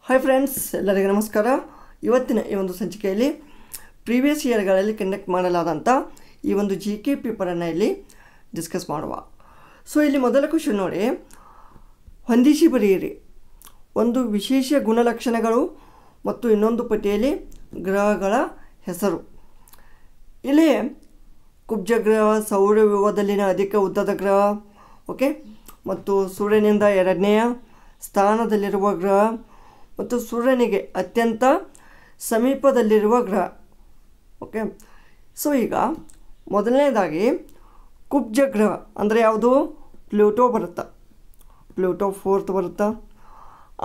Hi friends, ಎಲ್ಲರಿಗೂ ನಮಸ್ಕಾರ. ಇವತ್ತಿನ ಈ ಒಂದು ಸಂಚಿಕೆಯಲ್ಲಿ ಪ್ರೀವಿಯಸ್ ಇಯರ್ಗಳಲ್ಲಿ ಕಂಡಕ್ಟ್ ಮಾಡಲಾದಂಥ ಈ ಒಂದು GK ಪೇಪರನ್ನು ಇಲ್ಲಿ ಡಿಸ್ಕಸ್ ಮಾಡುವ. ಸೊ ಇಲ್ಲಿ ಮೊದಲ ಕ್ವೆಶ್ಚನ್ ನೋಡಿ, ಹೊಂದಿಸಿ ಬರೆಯಿರಿ. ಒಂದು ವಿಶೇಷ ಗುಣಲಕ್ಷಣಗಳು ಮತ್ತು ಇನ್ನೊಂದು ಪಟ್ಟಿಯಲ್ಲಿ ಗ್ರಹಗಳ ಹೆಸರು. ಇಲ್ಲಿ ಕುಬ್ಜ ಗ್ರಹ ಸೌರವ್ಯೂಹದಲ್ಲಿನ ಅಧಿಕ ಉದ್ದದ ಗ್ರಹ, ಓಕೆ, ಮತ್ತು ಸೂರ್ಯನಿಂದ ಎರಡನೆಯ ಸ್ಥಾನದಲ್ಲಿರುವ ಗ್ರಹ ಮತ್ತು ಸೂರ್ಯನಿಗೆ ಅತ್ಯಂತ ಸಮೀಪದಲ್ಲಿರುವ ಗ್ರಹ. ಓಕೆ, ಸೊ ಈಗ ಮೊದಲನೇದಾಗಿ ಕುಬ್ಜ ಗ್ರಹ ಅಂದರೆ ಯಾವುದು? ಪ್ಲೂಟೋ ಬರುತ್ತಾ, ಪ್ಲೂಟೋ 4th ಬರುತ್ತಾ.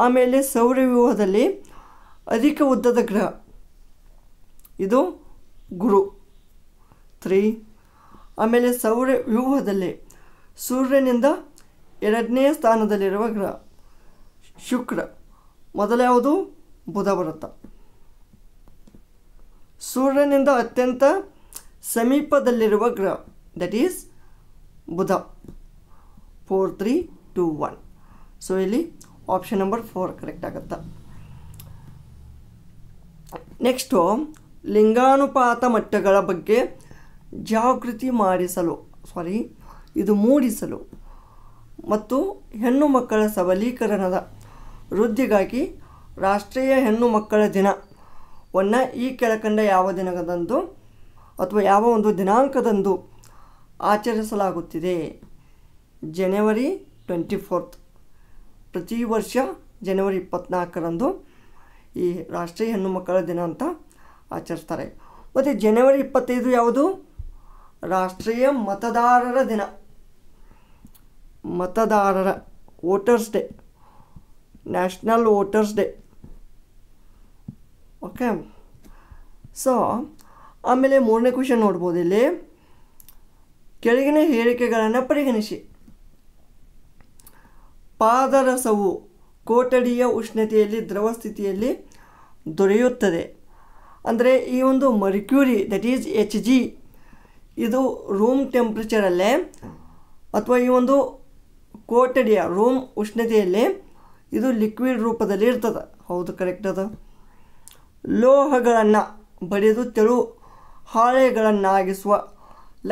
ಆಮೇಲೆ ಸೌರವ್ಯೂಹದಲ್ಲಿ ಅಧಿಕ ಉದ್ದದ ಗ್ರಹ ಇದು ಗುರು 3. ಆಮೇಲೆ ಸೌರವ್ಯೂಹದಲ್ಲಿ ಸೂರ್ಯನಿಂದ ಎರಡನೇ ಸ್ಥಾನದಲ್ಲಿರುವ ಗ್ರಹ ಶುಕ್ರ. ಮೊದಲ ಯಾವುದು? ಬುಧ ಬರುತ್ತಾ. ಸೂರ್ಯನಿಂದ ಅತ್ಯಂತ ಸಮೀಪದಲ್ಲಿರುವ ಗ್ರಹ ದಟ್ ಈಸ್ ಬುಧ. 4 3 2 1. ಸೊ ಇಲ್ಲಿ ಆಪ್ಷನ್ ನಂಬರ್ 4 ಕರೆಕ್ಟ್ ಆಗುತ್ತಾ. ನೆಕ್ಸ್ಟು ಲಿಂಗಾನುಪಾತ ಮಟ್ಟಗಳ ಬಗ್ಗೆ ಜಾಗೃತಿ ಮೂಡಿಸಲು ಮತ್ತು ಹೆಣ್ಣು ಮಕ್ಕಳ ಸಬಲೀಕರಣದ ವೃದ್ಧಿಗಾಗಿ ರಾಷ್ಟ್ರೀಯ ಹೆಣ್ಣು ಮಕ್ಕಳ ದಿನವನ್ನು ಈ ಕೆಳಕಂಡ ಯಾವ ದಿನದಂದು ಅಥವಾ ಯಾವ ಒಂದು ದಿನಾಂಕದಂದು ಆಚರಿಸಲಾಗುತ್ತಿದೆ? ಜನವರಿ 24th. ಪ್ರತಿ ವರ್ಷ ಜನವರಿ 24ರಂದು ಈ ರಾಷ್ಟ್ರೀಯ ಹೆಣ್ಣು ಮಕ್ಕಳ ದಿನ ಅಂತ ಆಚರಿಸ್ತಾರೆ. ಮತ್ತು ಜನವರಿ 25 ಯಾವುದು? ರಾಷ್ಟ್ರೀಯ ಮತದಾರರ ದಿನ, ಮತದಾರರ voters day, national voters day. Okay, so ಆಮೇಲೆ ಮೂರನೇ ಕ್ವೆಶ್ಚನ್ ನೋಡ್ಬೋದು. ಇಲ್ಲಿ ಕೆಳಗಿನ ಹೇಳಿಕೆಗಳನ್ನು ಪರಿಗಣಿಸಿ. ಪಾದರಸವು ಕೊಠಡಿಯ ಉಷ್ಣತೆಯಲ್ಲಿ ದ್ರವ ಸ್ಥಿತಿಯಲ್ಲಿ ದೊರೆಯುತ್ತದೆ. ಅಂದರೆ ಈ ಒಂದು ಮರ್ಕ್ಯೂರಿ ದಟ್ ಈಸ್ Hg ಇದು ರೂಮ್ ಟೆಂಪ್ರೇಚರಲ್ಲೇ ಅಥವಾ ಈ ಒಂದು ಕೊಠಡಿಯ ರೂಮ್ ಉಷ್ಣತೆಯಲ್ಲಿ ಇದು ಲಿಕ್ವಿಡ್ ರೂಪದಲ್ಲಿ ಇರ್ತದೆ. ಹೌದು, ಕರೆಕ್ಟ್ ಅದ. ಲೋಹಗಳನ್ನು ಬಡಿದು ತೆಳು ಹಾಳೆಗಳನ್ನಾಗಿಸುವ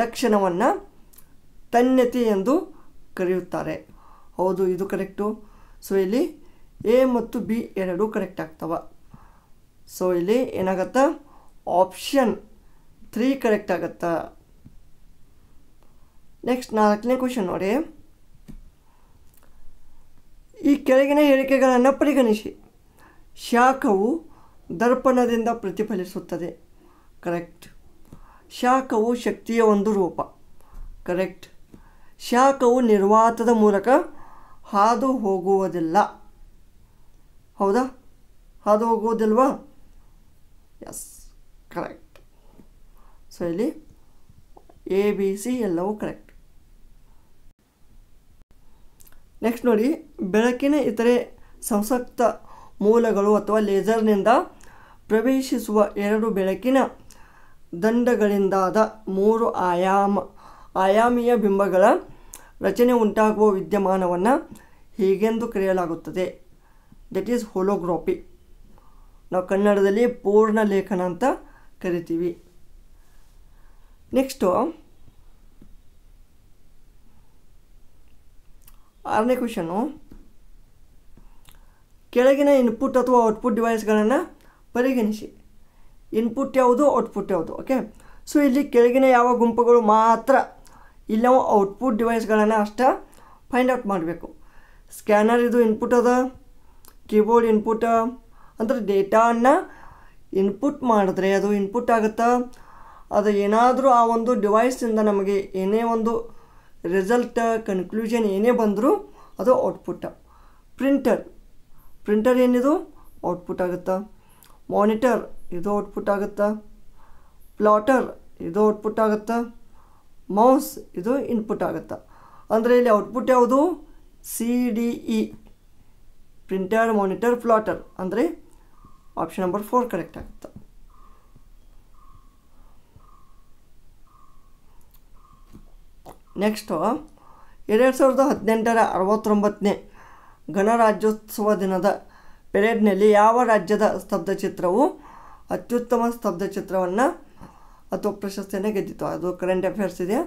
ಲಕ್ಷಣವನ್ನು ತನ್ಯತೆ ಎಂದು ಕರೆಯುತ್ತಾರೆ. ಹೌದು, ಇದು ಕರೆಕ್ಟು. ಸೊ ಇಲ್ಲಿ A ಮತ್ತು B ಎರಡೂ ಕರೆಕ್ಟ್ ಆಗ್ತವೆ. ಸೊ ಇಲ್ಲಿ ಏನಾಗತ್ತಾ? ಆಪ್ಷನ್ 3 ಕರೆಕ್ಟ್ ಆಗುತ್ತಾ. ನೆಕ್ಸ್ಟ್ 4ನೇ ಕ್ವೆಶ್ಚನ್ ನೋಡಿ, ಈ ಕೆಳಗಿನ ಹೇಳಿಕೆಗಳನ್ನು ಪರಿಗಣಿಸಿ. ಶಾಖವು ದರ್ಪಣದಿಂದ ಪ್ರತಿಫಲಿಸುತ್ತದೆ. ಕರೆಕ್ಟ್. ಶಾಖವು ಶಕ್ತಿಯ ಒಂದು ರೂಪ. ಕರೆಕ್ಟ್. ಶಾಖವು ನಿರ್ವಾತದ ಮೂಲಕ ಹಾದು ಹೋಗುವುದಿಲ್ಲ. ಹೌದಾ? ಹಾದು ಹೋಗುವುದಿಲ್ವಾ? Yes, correct. ಸೊ ಇಲ್ಲಿ A B C ಎಲ್ಲವೂ ಕರೆಕ್ಟ್. ನೆಕ್ಸ್ಟ್ ನೋಡಿ, ಬೆಳಕಿನ ಇತರೆ ಸಂಸಕ್ತ ಮೂಲಗಳು ಅಥವಾ ಲೇಸರ್ನಿಂದ ಪ್ರವೇಶಿಸುವ 2 ಬೆಳಕಿನ ದಂಡಗಳಿಂದಾದ 3 ಆಯಾಮೀಯ ಬಿಂಬಗಳ ರಚನೆ ಉಂಟಾಗುವ ವಿದ್ಯಮಾನವನ್ನು ಹೀಗೆಂದು ಕರೆಯಲಾಗುತ್ತದೆ? That is holography. ನಾವು ಕನ್ನಡದಲ್ಲಿ ಪೂರ್ಣ ಲೇಖನ ಅಂತ ಕರಿತೀವಿ. ನೆಕ್ಸ್ಟು 6ನೇ ಕ್ವೆಶ್ಚನು, ಕೆಳಗಿನ ಇನ್ಪುಟ್ ಅಥವಾ ಔಟ್ಪುಟ್ ಡಿವೈಸ್ಗಳನ್ನು ಪರಿಗಣಿಸಿ. ಇನ್ಪುಟ್ ಯಾವುದು, ಔಟ್ಪುಟ್ ಯಾವುದು? ಓಕೆ, ಸೊ ಇಲ್ಲಿ ಕೆಳಗಿನ ಯಾವ ಗುಂಪುಗಳು ಮಾತ್ರ, ಇಲ್ಲಿ ನಾವು ಔಟ್ಪುಟ್ ಡಿವೈಸ್ಗಳನ್ನು ಅಷ್ಟೇ ಫೈಂಡ್ ಔಟ್ ಮಾಡಬೇಕು. ಸ್ಕ್ಯಾನರ್ ಇದು ಇನ್ಪುಟ್ ಅದ, ಕೀಬೋರ್ಡ್ ಇನ್ಪುಟ್ ಅಂದರೆ ಡೇಟಾವನ್ನು ಇನ್ಪುಟ್ ಮಾಡಿದ್ರೆ ಅದು ಇನ್ಪುಟ್ ಆಗುತ್ತಾ. ಅದು ಏನಾದರೂ ಆ ಒಂದು ಡಿವೈಸಿಂದ ನಮಗೆ ಏನೇ ಒಂದು ರಿಸಲ್ಟ್ ಕನ್ಕ್ಲೂಷನ್ ಏನೇ ಬಂದರೂ ಅದು ಔಟ್ಪುಟ್. ಪ್ರಿಂಟರ್ ಏನಿದು ಔಟ್ಪುಟ್ ಆಗುತ್ತಾ. ಮಾನಿಟರ್ ಇದು ಔಟ್ಪುಟ್ ಆಗುತ್ತಾ. ಪ್ಲಾಟರ್ ಇದು ಔಟ್ಪುಟ್ ಆಗುತ್ತಾ. ಮೌಸ್ ಇದು ಇನ್ಪುಟ್ ಆಗುತ್ತಾ. ಅಂದರೆ ಇಲ್ಲಿ ಔಟ್ಪುಟ್ ಯಾವುದು? CDE, printer, monitor, plotter. ಅಂದರೆ ಆಪ್ಷನ್ ನಂಬರ್ 4 ಕರೆಕ್ಟ್ ಆಗುತ್ತೆ. ನೆಕ್ಸ್ಟು 2018ರ 69ನೇ ಗಣರಾಜ್ಯೋತ್ಸವ ದಿನದ ಪೆರೇಡ್ನಲ್ಲಿ ಯಾವ ರಾಜ್ಯದ ಸ್ತಬ್ಧಚಿತ್ರವು ಅತ್ಯುತ್ತಮ ಸ್ತಬ್ಧಚಿತ್ರವನ್ನು ಅಥವಾ ಪ್ರಶಸ್ತಿಯನ್ನು ಗೆದ್ದಿತು? ಅದು ಕರೆಂಟ್ ಅಫೇರ್ಸ್ ಇದೆ.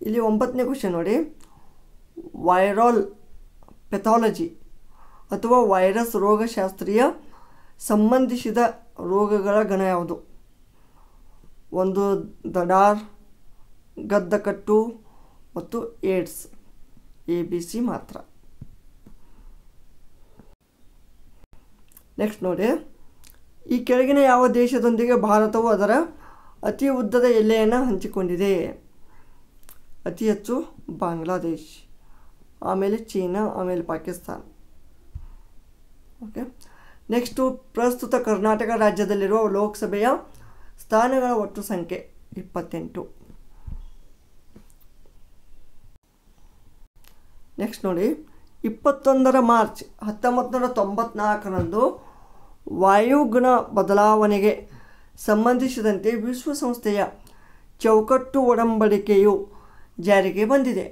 ಇಲ್ಲಿ 9ನೇ ಕ್ವಶನ್ ನೋಡಿ. ವೈರಲ್ ಪೆಥಾಲಜಿ ಅಥವಾ ವೈರಸ್ ರೋಗಶಾಸ್ತ್ರೀಯ ಸಂಬಂಧಿಸಿದ ರೋಗಗಳ ಗಣ ಯಾವುದು? ಒಂದು ದಡಾರ್, ಗದ್ದಕಟ್ಟು ಮತ್ತು ಏಡ್ಸ್. ABC ಮಾತ್ರ. ನೆಕ್ಸ್ಟ್ ನೋಡಿ. ಈ ಕೆಳಗಿನ ಯಾವ ದೇಶದೊಂದಿಗೆ ಭಾರತವು ಅದರ ಅತಿ ಉದ್ದದ ಎಲ್ಲೆಯನ್ನು ಹಂಚಿಕೊಂಡಿದೆ? ಅತಿ ಹೆಚ್ಚು ಬಾಂಗ್ಲಾದೇಶ್, ಆಮೇಲೆ ಚೀನಾ, ಆಮೇಲೆ ಪಾಕಿಸ್ತಾನ. ಓಕೆ. ನೆಕ್ಸ್ಟು ಪ್ರಸ್ತುತ ಕರ್ನಾಟಕ ರಾಜ್ಯದಲ್ಲಿರುವ ಲೋಕಸಭೆಯ ಸ್ಥಾನಗಳ ಒಟ್ಟು ಸಂಖ್ಯೆ 28. ನೆಕ್ಸ್ಟ್ ನೋಡಿ. 21 ಮಾರ್ಚ್ 1994ರಂದು ವಾಯುಗುಣ ಬದಲಾವಣೆಗೆ ಸಂಬಂಧಿಸಿದಂತೆ ವಿಶ್ವಸಂಸ್ಥೆಯ ಚೌಕಟ್ಟು ಒಡಂಬಡಿಕೆಯು ಜಾರಿಗೆ ಬಂದಿದೆ.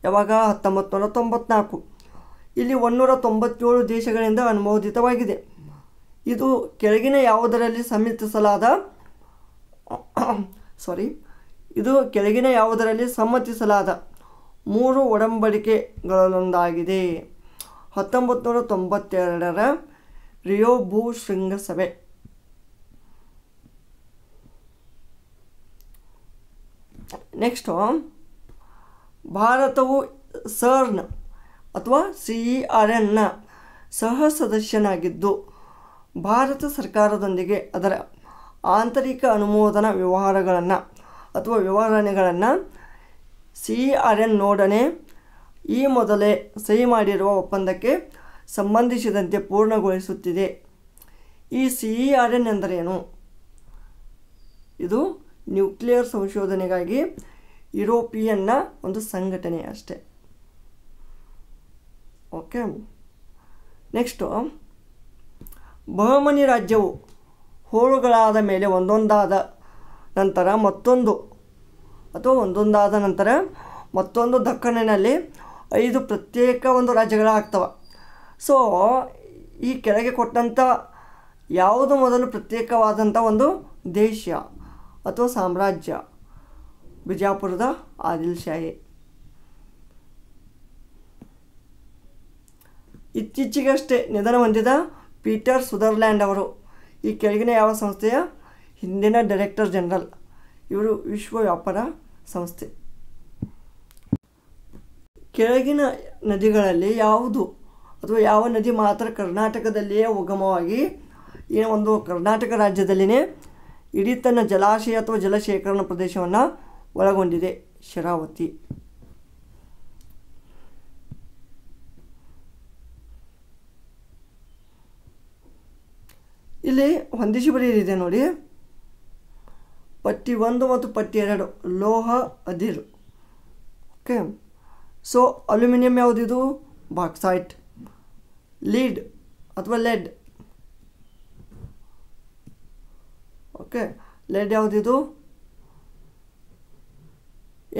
ಯಾವಾಗ? 1994. ಇಲ್ಲಿ 197 ದೇಶಗಳಿಂದ ಅನುಮೋದಿತವಾಗಿದೆ. ಇದು ಕೆಳಗಿನ ಯಾವುದರಲ್ಲಿ ಸಮ್ಮತಿಸಲಾದ 3 ಒಡಂಬಡಿಕೆಗಳಲ್ಲೊಂದಾಗಿದೆ. 1992ರ ರಿಯೋ ಭೂ ಶೃಂಗಸಭೆ. ನೆಕ್ಸ್ಟು ಭಾರತವು ಸರ್ನ್ ಅಥವಾ CERN ಸಹ ಸದಸ್ಯನಾಗಿದ್ದು ಭಾರತ ಸರ್ಕಾರದೊಂದಿಗೆ ಅದರ ಆಂತರಿಕ ಅನುಮೋದನಾ ವ್ಯವಹಾರಗಳನ್ನು CERN ನೋಡನೆ ಈ ಮೊದಲೇ ಸಹಿ ಮಾಡಿರುವ ಒಪ್ಪಂದಕ್ಕೆ ಸಂಬಂಧಿಸಿದಂತೆ ಪೂರ್ಣಗೊಳಿಸುತ್ತಿದೆ. ಈ CERN ಎಂದರೇನು? ಇದು ನ್ಯೂಕ್ಲಿಯರ್ ಸಂಶೋಧನೆಗಾಗಿ ಯುರೋಪಿಯನ್ನ ಒಂದು ಸಂಘಟನೆ ಅಷ್ಟೆ. ಓಕೆ. ನೆಕ್ಸ್ಟು ಬಹಮನಿ ರಾಜ್ಯವು ಹೋಳುಗಳಾದ ಮೇಲೆ ಒಂದೊಂದಾದ ನಂತರ ಮತ್ತೊಂದು ದಕ್ಕನಿನಲ್ಲಿ 5 ಪ್ರತ್ಯೇಕ ಒಂದು ರಾಜ್ಯಗಳಾಗ್ತವೆ. ಸೊ ಈ ಕೆಳಗೆ ಕೊಟ್ಟಂಥ ಯಾವುದು ಮೊದಲು ಪ್ರತ್ಯೇಕವಾದಂಥ ಒಂದು ದೇಶ ಅಥವಾ ಸಾಮ್ರಾಜ್ಯ? ಬಿಜಾಪುರದ ಆದಿಲ್ ಶಾಹಿ. ಇತ್ತೀಚೆಗಷ್ಟೇ ನಿಧನ ಹೊಂದಿದ ಪೀಟರ್ ಸುದರ್ಲ್ಯಾಂಡ್ ಅವರು ಈ ಕೆಳಗಿನ ಯಾವ ಸಂಸ್ಥೆಯ ಹಿಂದಿನ ಡೈರೆಕ್ಟರ್ ಜನರಲ್? ಇವರು ವಿಶ್ವ ವ್ಯಾಪಾರ ಸಂಸ್ಥೆ. ಕೆಳಗಿನ ನದಿಗಳಲ್ಲಿ ಯಾವುದು ಅಥವಾ ಯಾವ ನದಿ ಮಾತ್ರ ಕರ್ನಾಟಕದಲ್ಲಿಯೇ ಉಗಮವಾಗಿ ಈ ಒಂದು ಕರ್ನಾಟಕ ರಾಜ್ಯದಲ್ಲಿಯೇ ಇಡೀ ತನ್ನ ಜಲಾಶಯ ಅಥವಾ ಜಲಶೇಖರಣಾ ಪ್ರದೇಶವನ್ನು ಒಳಗೊಂಡಿದೆ? ಶರಾವತಿ. ಇಲ್ಲಿ ಹೊಂದಿಸಿ ಬರೆಯಲಿದೆ ನೋಡಿ. ಪಟ್ಟಿ 1 ಮತ್ತು ಪಟ್ಟಿ 2 ಲೋಹ, ಅದಿರು. ಓಕೆ. ಸೊ ಅಲ್ಯೂಮಿನಿಯಂ ಯಾವುದಿದು? ಬಾಕ್ಸೈಟ್. ಲೀಡ್ ಅಥವಾ ಲೆಡ್. ಓಕೆ. ಲೆಡ್ ಯಾವುದಿದು?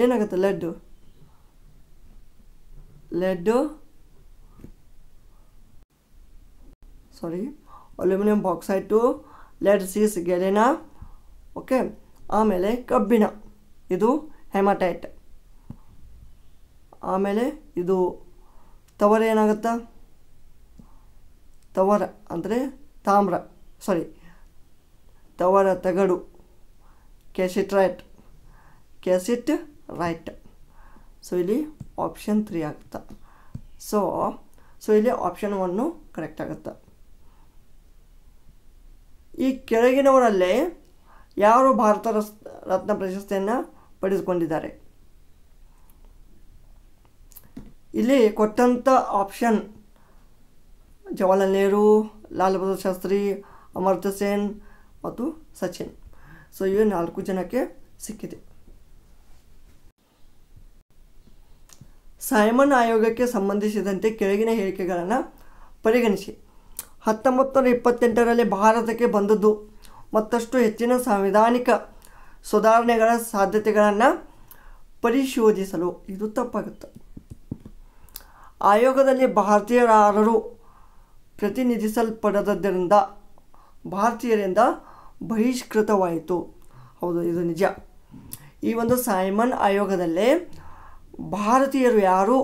ಏನಾಗುತ್ತೆ ಲೆಡ್ಡು? ಅಲ್ಯೂಮಿನಿಯಂ ಬಾಕ್ಸೈಟು, ಲೆಡ್ ಸೀಸ್ ಗೆಲೆನಾ. ಓಕೆ. ಆಮೇಲೆ ಕಬ್ಬಿಣ, ಇದು ಹೆಮಟೈಟ್. ಆಮೇಲೆ ಇದು ತವರ ಏನಾಗುತ್ತಾ? ತವರ ಅಂದರೆ ತವರ ತಗಡು, ಕ್ಯಾಸಿಟ್ ರೈಟ್. ಸೊ ಇಲ್ಲಿ ಆಪ್ಷನ್ 3 ಆಗುತ್ತೆ. ಸೊ ಇಲ್ಲಿ ಆಪ್ಷನ್ 1 ಕರೆಕ್ಟ್ ಆಗುತ್ತೆ. ಈ ಕೆಳಗಿನವರಲ್ಲೇ ಯಾರು ಭಾರತ ರತ್ನ ಪ್ರಶಸ್ತಿಯನ್ನು ಪಡೆದುಕೊಂಡಿದ್ದಾರೆ? ಇಲ್ಲಿ ಕೊಟ್ಟಂಥ ಆಪ್ಷನ್ ಜವಾಹರ್ಲಾಲ್ ನೆಹರು, ಲಾಲ್ ಬಹದ್ದೂರ್ ಶಾಸ್ತ್ರಿ, ಅಮರ್ತ್ಯ ಸೇನ್ ಮತ್ತು ಸಚಿನ್. ಸೊ ಇವು 4 ಜನಕ್ಕೆ ಸಿಕ್ಕಿದೆ. ಸೈಮನ್ ಆಯೋಗಕ್ಕೆ ಸಂಬಂಧಿಸಿದಂತೆ ಕೆಳಗಿನ ಹೇಳಿಕೆಗಳನ್ನು ಪರಿಗಣಿಸಿ. 1928ರಲ್ಲಿ ಭಾರತಕ್ಕೆ ಬಂದದ್ದು ಮತ್ತಷ್ಟು ಹೆಚ್ಚಿನ ಸಾಂವಿಧಾನಿಕ ಸುಧಾರಣೆಗಳ ಸಾಧ್ಯತೆಗಳನ್ನು ಪರಿಶೋಧಿಸಲು. ಇದು ತಪ್ಪಾಗುತ್ತೆ. ಆಯೋಗದಲ್ಲಿ ಭಾರತೀಯರಾರರು ಪ್ರತಿನಿಧಿಸಲ್ಪಡದ್ದರಿಂದ ಭಾರತೀಯರಿಂದ ಬಹಿಷ್ಕೃತವಾಯಿತು. ಹೌದು, ಇದು ನಿಜ. ಈ ಒಂದು ಸೈಮನ್ ಆಯೋಗದಲ್ಲೇ ಭಾರತೀಯರು ಯಾರೂ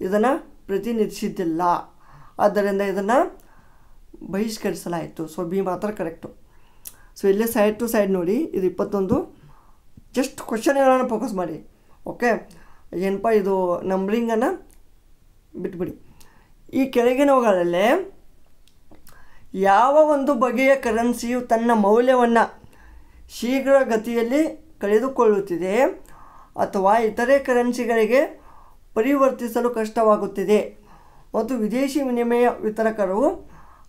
ಇದನ್ನು ಪ್ರತಿನಿಧಿಸಿದ್ದಿಲ್ಲ, ಆದ್ದರಿಂದ ಇದನ್ನು ಬಹಿಷ್ಕರಿಸಲಾಯಿತು. ಸೊ ಬಿ ಮಾತ್ರ ಕರೆಕ್ಟು. ಸೊ ಇಲ್ಲೇ ಸೈಡ್ ಟು ಸೈಡ್ ನೋಡಿ, ಇದು 21. ಜಸ್ಟ್ ಕ್ವಶನ್ಗಳನ್ನು ಫೋಕಸ್ ಮಾಡಿ. ಓಕೆ, ಏನಪ್ಪ ಇದು ನಂಬರಿಂಗನ್ನು ಬಿಟ್ಬಿಡಿ. ಈ ಕೆಳಗಿನವುಗಳಲ್ಲೇ ಯಾವ ಒಂದು ಬಗೆಯ ಕರೆನ್ಸಿಯು ತನ್ನ ಮೌಲ್ಯವನ್ನು ಶೀಘ್ರಗತಿಯಲ್ಲಿ ಕಳೆದುಕೊಳ್ಳುತ್ತಿದೆ ಅಥವಾ ಇತರೆ ಕರೆನ್ಸಿಗಳಿಗೆ ಪರಿವರ್ತಿಸಲು ಕಷ್ಟವಾಗುತ್ತಿದೆ ಮತ್ತು ವಿದೇಶಿ ವಿನಿಮಯ ವಿತರಕರು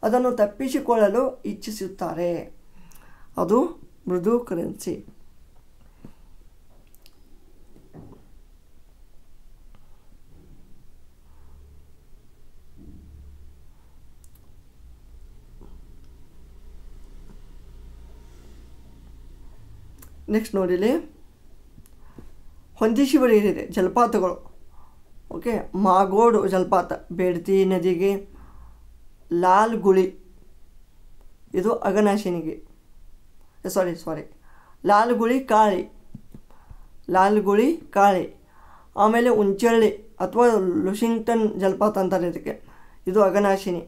ಅದನ್ನು ತಪ್ಪಿಸಿಕೊಳ್ಳಲು ಇಚ್ಛಿಸುತ್ತಾರೆ? ಅದು ಮೃದು ಕರೆನ್ಸಿ. ನೆಕ್ಸ್ಟ್ ನೋಡಿಲಿ, ಹೊಂದಿಸಿ ಬರೆಯಿರಿ ಜಲಪಾತಗಳು. ಓಕೆ, ಮಾಗೋಡು ಜಲಪಾತ ಬೇಡ್ತಿ ನದಿಗೆ, ಲಾಲ್ ಗುಳಿ ಇದು ಅಘನಾಶಿನಿಗೆ, ಸಾರಿ ಲಾಲ್ ಗುಳಿ ಕಾಳಿ. ಆಮೇಲೆ ಉಂಚಳ್ಳಿ ಅಥವಾ ಲುಷಿಂಗ್ಟನ್ ಜಲಪಾತ ಅಂತಾರೆ ಇದಕ್ಕೆ, ಇದು ಅಘನಾಶಿನಿ.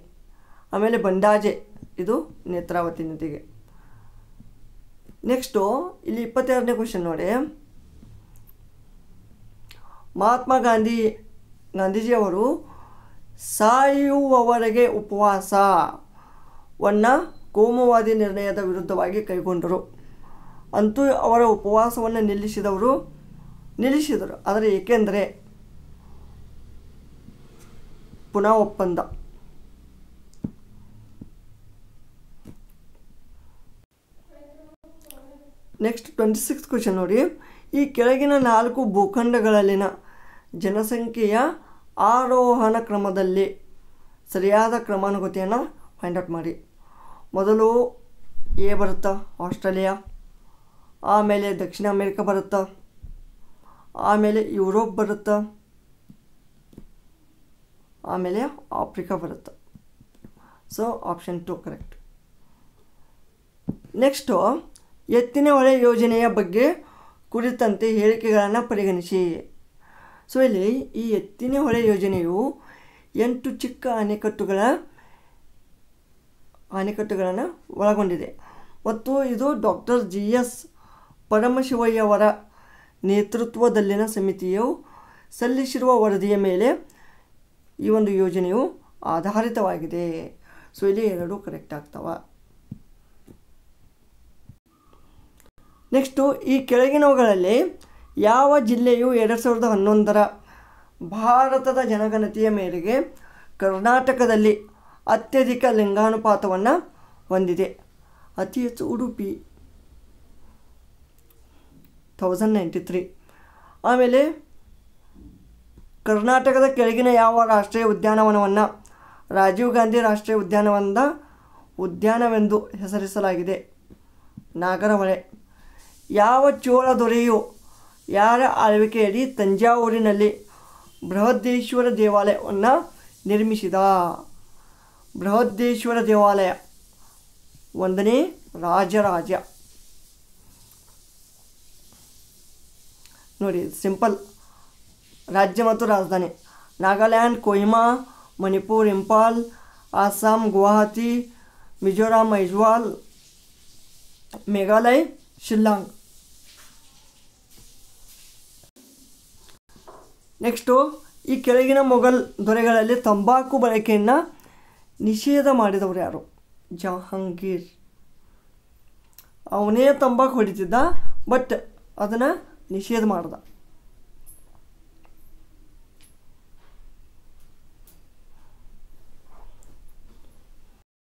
ಆಮೇಲೆ ಬಂಡಾಜೆ ಇದು ನೇತ್ರಾವತಿ ನದಿಗೆ. ನೆಕ್ಸ್ಟು ಇಲ್ಲಿ 22ನೇ ಕ್ವೆಶ್ಚನ್ ನೋಡಿ. ಮಹಾತ್ಮ ಗಾಂಧೀಜಿಯವರು ಸಾಯುವವರೆಗೆ ಉಪವಾಸವನ್ನು ಕೋಮುವಾದಿ ನಿರ್ಣಯದ ವಿರುದ್ಧವಾಗಿ ಕೈಗೊಂಡರು. ಅಂತೂ ಅವರ ಉಪವಾಸವನ್ನು ನಿಲ್ಲಿಸಿದರು. ಆದರೆ ಏಕೆಂದರೆ ಪುನಃ ಒಪ್ಪಂದ. ನೆಕ್ಸ್ಟ್ 26th ಕ್ವೆಶ್ಚನ್ ನೋಡಿ. ಈ ಕೆಳಗಿನ 4 ಭೂಖಂಡಗಳಲ್ಲಿನ ಜನಸಂಖ್ಯೆಯ ಆರೋಹಣ ಕ್ರಮದಲ್ಲಿ ಸರಿಯಾದ ಕ್ರಮಾನುಗತಿಯನ್ನು ಫೈಂಡ್ ಔಟ್ ಮಾಡಿ. ಮೊದಲು ಎ ಬರುತ್ತಾ, ಆಸ್ಟ್ರೇಲಿಯಾ. ಆಮೇಲೆ ದಕ್ಷಿಣ ಅಮೇರಿಕಾ ಬರುತ್ತಾ. ಆಮೇಲೆ ಯುರೋಪ್ ಬರುತ್ತಾ. ಆಮೇಲೆ ಆಫ್ರಿಕಾ ಬರುತ್ತಾ. So option 2 correct. ನೆಕ್ಸ್ಟು ಎತ್ತಿನ ಹೊಳೆ ಯೋಜನೆಯ ಬಗ್ಗೆ ಕುರಿತಂತೆ ಹೇಳಿಕೆಗಳನ್ನು ಪರಿಗಣಿಸಿ. ಸೊ ಇಲ್ಲಿ ಈ ಎತ್ತಿನ ಹೊಳೆ ಯೋಜನೆಯು 8 ಚಿಕ್ಕ ಅಣೆಕಟ್ಟುಗಳನ್ನು ಒಳಗೊಂಡಿದೆ ಮತ್ತು ಇದು ಡಾಕ್ಟರ್ GS ಪರಮಶಿವಯ್ಯವರ ನೇತೃತ್ವದಲ್ಲಿನ ಸಮಿತಿಯು ಸಲ್ಲಿಸಿರುವ ವರದಿಯ ಮೇಲೆ ಈ ಒಂದು ಯೋಜನೆಯು ಆಧಾರಿತವಾಗಿದೆ. ಸೊ ಇಲ್ಲಿ 2 ಕರೆಕ್ಟ್ ಆಗ್ತವೆ. ನೆಕ್ಸ್ಟು ಈ ಕೆಳಗಿನವುಗಳಲ್ಲಿ ಯಾವ ಜಿಲ್ಲೆಯು 2011ರ ಭಾರತದ ಜನಗಣತಿಯ ಮೇರೆಗೆ ಕರ್ನಾಟಕದಲ್ಲಿ ಅತ್ಯಧಿಕ ಲಿಂಗಾನುಪಾತವನ್ನು ಹೊಂದಿದೆ? ಅತಿ ಹೆಚ್ಚು ಉಡುಪಿ 1093. ಆಮೇಲೆ ಕರ್ನಾಟಕದ ಕೆಳಗಿನ ಯಾವ ರಾಷ್ಟ್ರೀಯ ಉದ್ಯಾನವನವನ್ನು ರಾಜೀವ್ ಗಾಂಧಿ ರಾಷ್ಟ್ರೀಯ ಉದ್ಯಾನವೆಂದು ಹೆಸರಿಸಲಾಗಿದೆ? ನಾಗರಹೊಳೆ. ಯಾವ ಚೋಳ ದೊರೆಯು ಯಾರ ಆಳ್ವಿಕೆಯಡಿ ತಂಜಾವೂರಿನಲ್ಲಿ ಬೃಹದೇಶ್ವರ ದೇವಾಲಯವನ್ನು ನಿರ್ಮಿಸಿದ? ಬೃಹದೇಶ್ವರ ದೇವಾಲಯ 1ನೇ ರಾಜರಾಜ. ನೋಡಿ, ಸಿಂಪಲ್. ರಾಜ್ಯ ಮತ್ತು ರಾಜಧಾನಿ: ನಾಗಾಲ್ಯಾಂಡ್ ಕೊಹಿಮಾ, ಮಣಿಪುರ್ ಇಂಪಾಲ್, ಆಸಾಂ ಗುವಾಹತಿ, ಮಿಜೋರಾಂ ಐಜ್ವಾಲ್, ಮೇಘಾಲಯ ಶಿಲ್ಲಾಂಗ್. ನೆಕ್ಸ್ಟು ಈ ಕೆಳಗಿನ ಮೊಘಲ್ ದೊರೆಗಳಲ್ಲಿ ತಂಬಾಕು ಬಳಕೆಯನ್ನು ನಿಷೇಧ ಮಾಡಿದವರು ಯಾರು? ಜಹಾಂಗೀರ್. ಅವನೇ ತಂಬಾಕು ಹೊಡಿತಿದ್ದ, ಬಟ್ ಅದನ್ನು ನಿಷೇಧ ಮಾಡ್ದ.